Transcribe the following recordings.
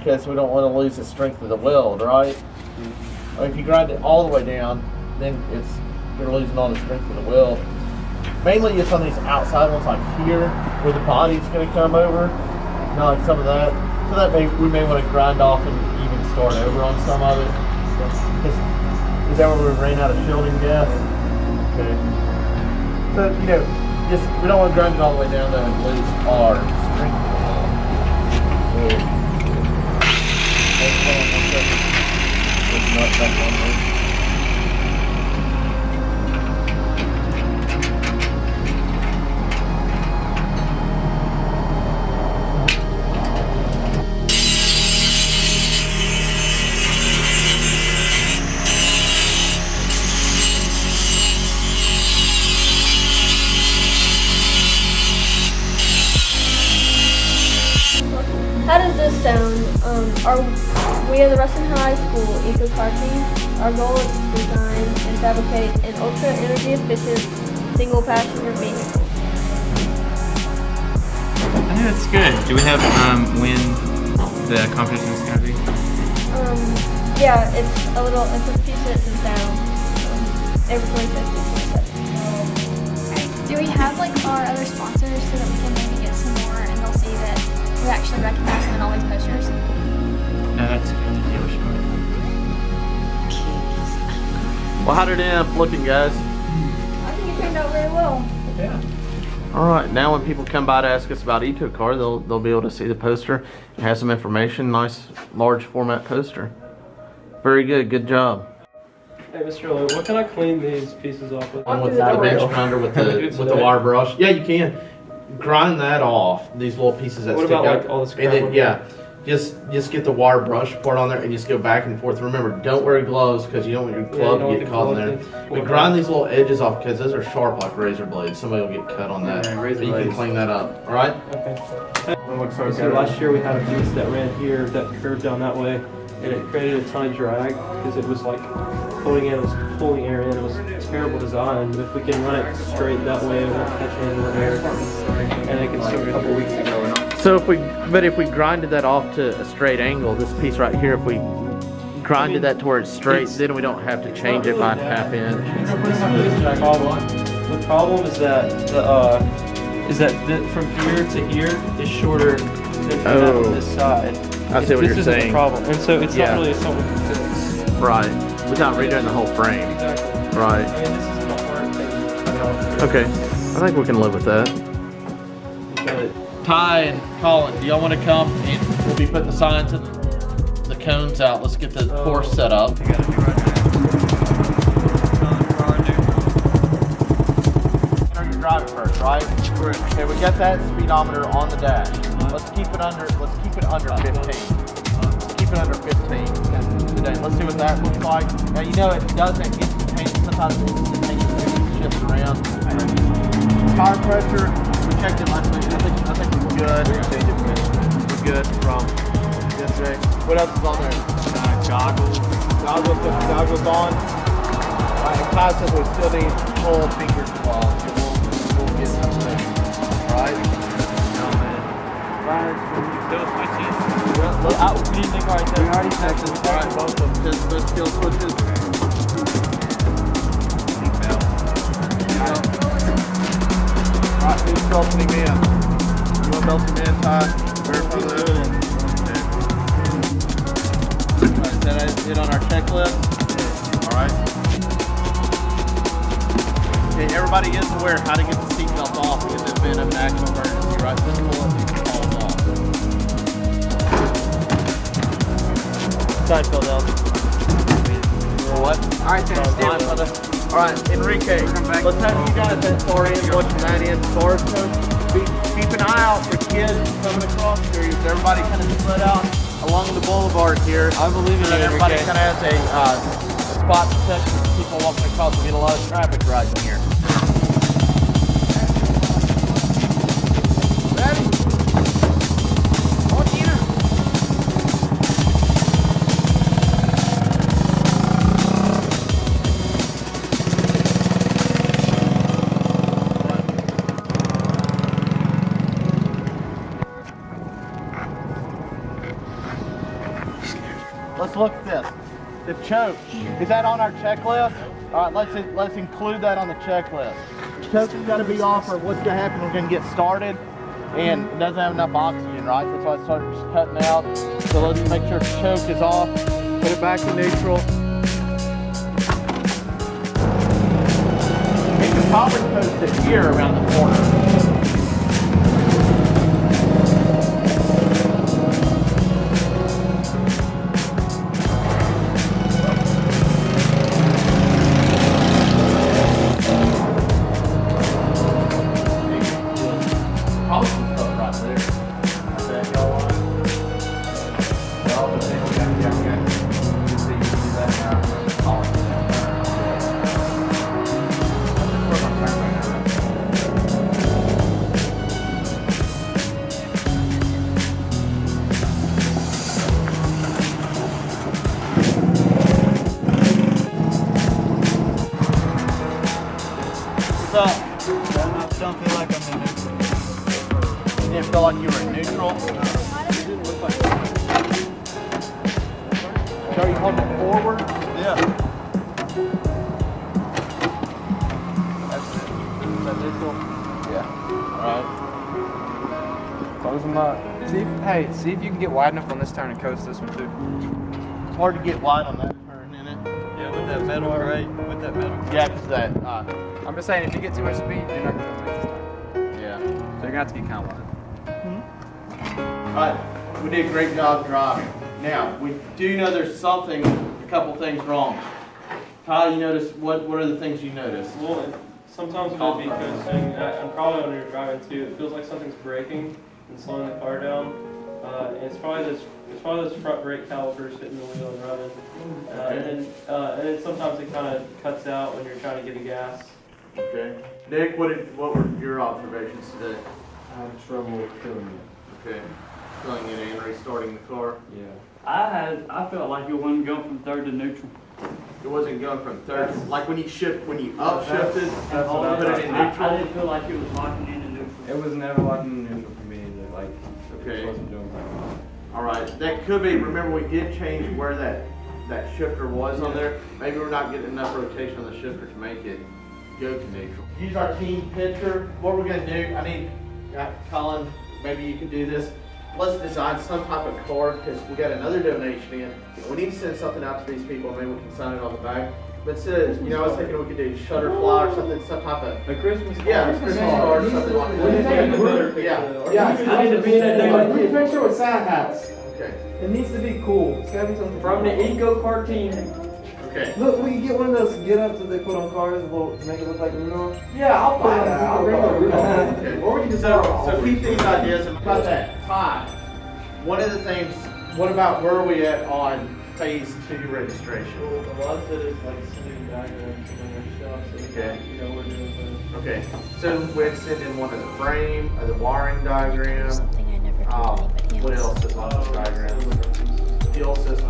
because we don't want to lose the strength of the weld, right? Or if you grind it all the way down, then you're losing all the strength of the weld. Mainly it's on these outside ones like here, where the body's going to come over. Not like some of that. So that we may want to grind off and even start over on some of it. Is that where we ran out of shielding gas? Okay. So, you know, we don't want to grind it all the way down though and lose our strength of the weld. Hold on 1 second. Put the nut back on there. How does this sound? We are the Ruston High School Eco Car Team. Our goal is to design and fabricate an ultra energy efficient single passenger vehicle. I think that's good. Do we have when the competition is going to be? Yeah, it's a few cents in town. Every 25th and 27th. Okay. Do we have like our other sponsors so that we can maybe get some more and they'll see that we actually recognize them in all these posters? No, that's a good idea. We should go. Well, how did it end up looking, guys? I think it turned out very well. Yeah. All right. Now, when people come by to ask us about EcoCar, they'll be able to see the poster. It has some information. Nice, large format poster. Very good. Good job. Hey, Mr. Elliot, what can I clean these pieces off with? And with the bench grinder with the wire brush. Yeah, you can grind that off. These little pieces that What stick about out. like all the scrap? And then just get the wire brush poured on there and just go back and forth. Remember, don't wear gloves because you don't want your glove to get caught in there. But grind these little edges off because those are sharp like razor blades. Somebody will get cut on that. Yeah, So razor you can blades. clean that up. All right. Okay. So last year we had a piece that ran here that curved down that way, and it created a ton of drag because it was like pulling air in. It was a terrible design. But if we can run it straight that way, it won't catch any more air. And it can start a couple weeks ago. So if we grinded that off to a straight angle, this piece right here, if we grinded that to where it's straight, then we don't have to change it by half inch. The problem is that from here to here is shorter than from that on this side. I see what you're This saying. isn't the problem, and so it's Yeah. not really something we can fix. Right. Without redoing the whole frame. Exactly. Right. I mean, this isn't a hard thing. Okay. I think we can live with that. But Ty and Colin, do y'all want to come and we'll be putting the signs and the cones out. Let's get the course set up. You gotta be right there. You're driving first, right? Okay, we got that speedometer on the dash. Let's keep it under 15. Keep it under 15 today. Let's see what that looks like. Now you know it doesn't instantaneously, sometimes it instantaneously shifts around. Tire pressure, we checked it last week. I think we're good. We're good from yesterday. What else is on there? Goggles. Goggles on. Alright, and Ty says we still need full finger gloves. We'll get something. Alright? What do you think right there? We already checked this. Alright, both of them. Just kill switches. Alright, who's belting him in? You want to belt him in, Ty? Verify that. Alright, is that it on our checklist? Alright. Okay, everybody is aware how to get the seatbelt off in the event of an actual emergency, right? Just pull up and call it off. Side Philadelphia. What? Alright, thanks. Alright, Enrique, let's have you guys at Story and watching that in Forest Coast. Keep an eye out for kids coming across here. Everybody kind of spread out along the boulevard here. I believe in you, Everybody Enrique. kind of has a spot protection for people walking across. We get a lot of traffic right in here. Ready? On here. let's look at this. The choke, is that on our checklist? All right, let's include that on the checklist. Choke has got to be off, or what's going to happen? We're going to get started, and it doesn't have enough oxygen, right? That's why it started just cutting out. So let's make sure choke is off. Put it back to neutral. We can probably post it here around the corner. I don't feel like I'm in neutral. You didn't feel like you were in neutral? So are you holding it forward? Yeah. That's it. Is that neutral? Yeah. Alright. Close them up. See if you can get wide enough on this turn and coast this one too. It's hard to get wide on that turn, isn't it? Yeah, with that metal, right? With that metal. Yeah, because that, I'm just saying, if you get too much speed, you're not going to make this turn. yeah. So you're going to have to get kind of wide. Alright, we did a great job driving. Now, we do know there's something, a couple things wrong. Kyle, you notice, what are the things you notice? Well, sometimes it might be coasting, and probably when you're driving too, it feels like something's braking and slowing the car down. And it's probably those front brake calipers hitting the wheel and running. And then sometimes it kind of cuts out when you're trying to get a gas. Okay. Nick, what were your observations today? I had trouble killing it. Okay. Filling it in, restarting the car. Yeah. I felt like it wasn't going from third to neutral. It wasn't going from third. Like when you upshifted, That's what I put it in neutral. I didn't feel like it was locking into neutral. It was never locking in neutral for me either. Like, Okay. it wasn't doing that. All right. That could be. Remember, we did change where that shifter was on there. Maybe we're not getting enough rotation on the shifter to make it go to neutral. Use our team picture. What we're gonna do? I need Colin. Maybe you can do this. Let's design some type of card because we got another donation in. We need to send something out to these people. Maybe we can sign it on the back. But instead, I was thinking we could do shutterfly or something, some type of A Christmas card. yeah, Christmas card or something like that. Yeah. I need to be in that day. Picture with side hats. Okay. It needs to be cool. It's gotta be something From the Eco Kart team. Okay. Look, we can get one of those get-ups that they put on cars to make it look like Rudolph. Yeah, I'll buy that. I'll bring the Rudolph. Okay. Or we can just So keep these ideas in mind. About that 5. One of the things. What about where are we at on phase 2 registration? Well, a lot of it is like sending diagrams and other stuff, so Okay. you know we're doing things. Okay. So we'd send in one of the frame, of the wiring diagram. Something I never told anybody What else. else is on this diagram? Fuel system.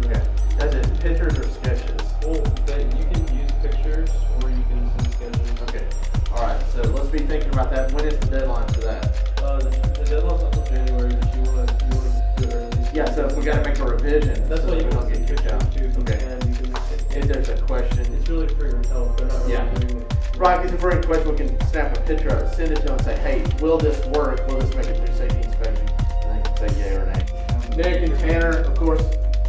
Okay. Does it pictures or sketches? Well, but you can use pictures or you can send sketches. Okay. All right. So let's be thinking about that. When is the deadline for that? The deadline's not until January, but you want to do it early. Yeah. So if we got to make a revision, That's so why you we don't get kicked out. too. Okay. And you can If there's a question, it's really for your health. They're not really Yeah. doing it. right? Because if we're in question, we can snap a picture of it, send it to them, and say, "Hey, will this work? Will this make it through safety inspection?" And they can say yay or nay. Nick and Tanner, of course,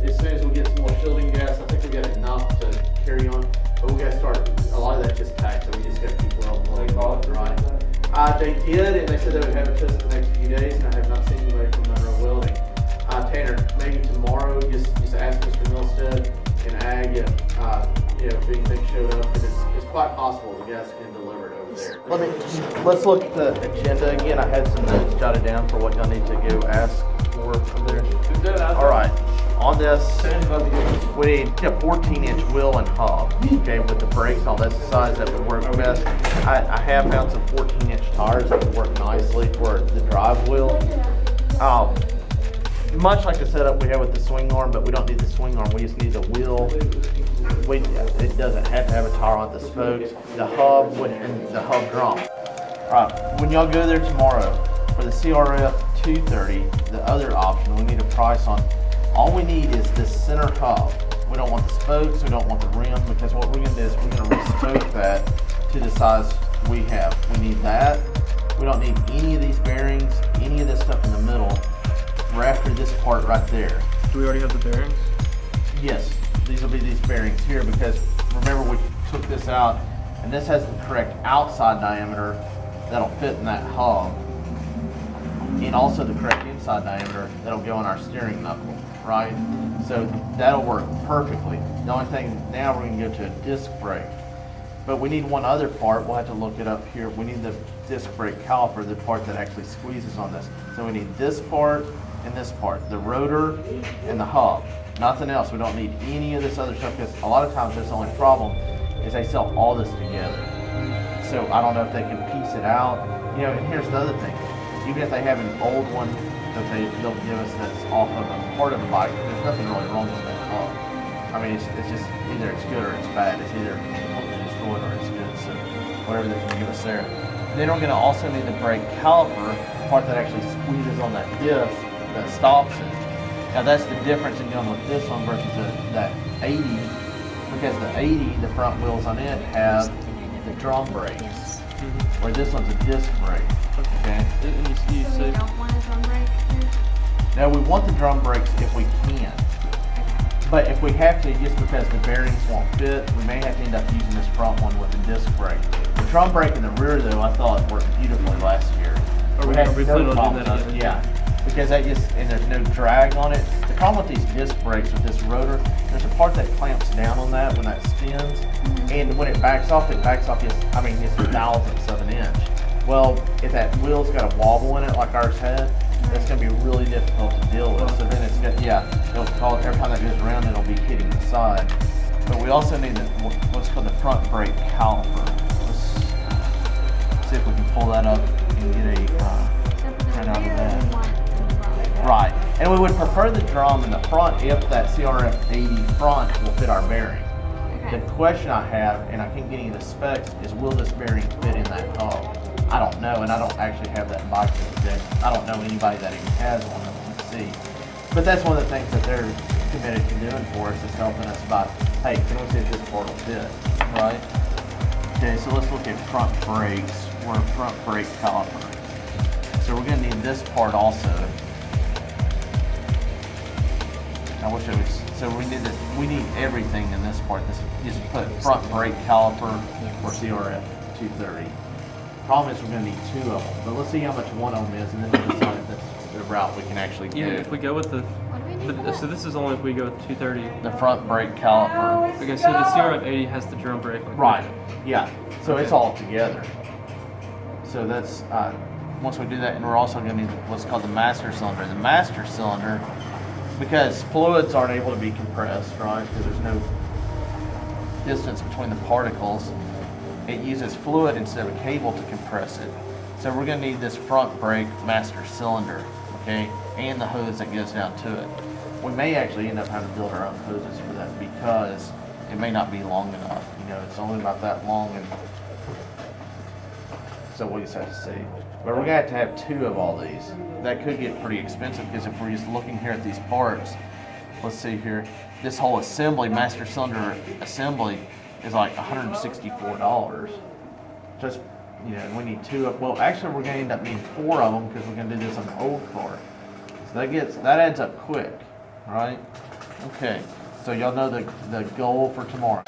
as soon as we get some more shielding gas, I think we got enough to carry on. But we got to start. A lot of that's just tax, so we just got to keep well involved, right? They did, and they said they would have it to us in the next few days, and I have not seen anybody from Monroe Welding. Tanner, maybe tomorrow, just ask Mr. Milstead and Ag if anything showed up, and it's quite possible the gas can deliver it over there. Let's look at the agenda again. I had some notes jotted down for what y'all need to go ask for over there. All right. On this, we need a 14-inch wheel and hub, okay, with the brakes and all. That's the size that would work best. I have found some 14-inch tires that would work nicely for the drive wheel. Much like the setup we have with the swing arm, but we don't need the swing arm. We just need the wheel. It doesn't have to have a tire on the spokes, the hub, and the hub drum. All right, when y'all go there tomorrow, For the CRF 230, the other option, we need a price on, all we need is this center hub. We don't want the spokes, we don't want the rim, because what we're gonna do is we're gonna re-spoke that to the size we have. We need that. We don't need any of these bearings, any of this stuff in the middle. We're after this part right there. Do we already have the bearings? Yes, these will be these bearings here, because remember we took this out and this has the correct outside diameter that'll fit in that hub, and also the correct inside diameter that'll go in our steering knuckle, right? So that'll work perfectly. The only thing now, we're gonna go to a disc brake. But we need one other part, we'll have to look it up here. We need the disc brake caliper, the part that actually squeezes on this. So we need this part and this part, the rotor and the hub. Nothing else, we don't need any of this other stuff, because a lot of times that's the only problem is they sell all this together. So I don't know if they can piece it out. You know, and here's the other thing. Even if they have an old one that they'll give us that's off of a part of a bike, there's nothing really wrong with that hub. I mean, it's just either it's good or it's bad. It's either completely destroyed or it's good. So whatever they can give us there. Then we're gonna also need the brake caliper, the part that actually squeezes on that disc that stops it. Now that's the difference in going with this one versus that 80, because the 80, the front wheels on it have the drum brakes, where this one's a disc brake. Okay. So we don't want a drum brake here? Now we want the drum brakes if we can. But if we have to, just because the bearings won't fit, we may have to end up using this front one with the disc brake. The drum brake in the rear, though, I thought worked beautifully last year. Are we planning on doing that again? Yeah, because that just, and there's no drag on it. The problem with these disc brakes with this rotor, there's a part that clamps down on that when that spins, and when it backs off just, I mean, just thousandths of an inch. Well, if that wheel's got a wobble in it like ours had, that's going to be really difficult to deal with. So then it's got, it'll call, every time that goes around, it'll be hitting the side. But we also need what's called the front brake caliper. Let's see if we can pull that up and get a print out of that. Right, and we would prefer the drum in the front if that CRF 80 front will fit our bearing. The question I have, and I can't get any of the specs, is will this bearing fit in that hub? I don't know, and I don't actually have that bike today. I don't know anybody that even has one of them to see. But that's one of the things that they're committed to doing for us, is helping us by, hey, can we see if this part will fit, right? Okay, so let's look at front brakes, or front brake caliper. So we're gonna need this part also. I wish it was, so we need everything in this part. This just put front brake caliper for CRF 230. Problem is we're going to need two of them, but let's see how much one of them is, and then we'll decide if that's the route we can actually do. Yeah, if we go with so this is only if we go with 230. The front brake caliper. Okay, so the CRF 80 has the drum brake. Right, yeah, so it's all together. So that's, once we do that, and we're also going to need what's called the master cylinder. The master cylinder, because fluids aren't able to be compressed, right, because there's no distance between the particles, it uses fluid instead of a cable to compress it. So we're going to need this front brake master cylinder, okay, and the hose that goes down to it. We may actually end up having to build our own hoses for that, because it may not be long enough. You know, it's only about that long, and so we just have to see. But we're going to have two of all these. That could get pretty expensive, because if we're just looking here at these parts, let's see here, this whole assembly, master cylinder assembly, is like $164. Just, you know, we need two of, well, actually we're going to end up needing four of them, because we're going to do this on the old car. So that adds up quick, right? Okay, so y'all know the goal for tomorrow.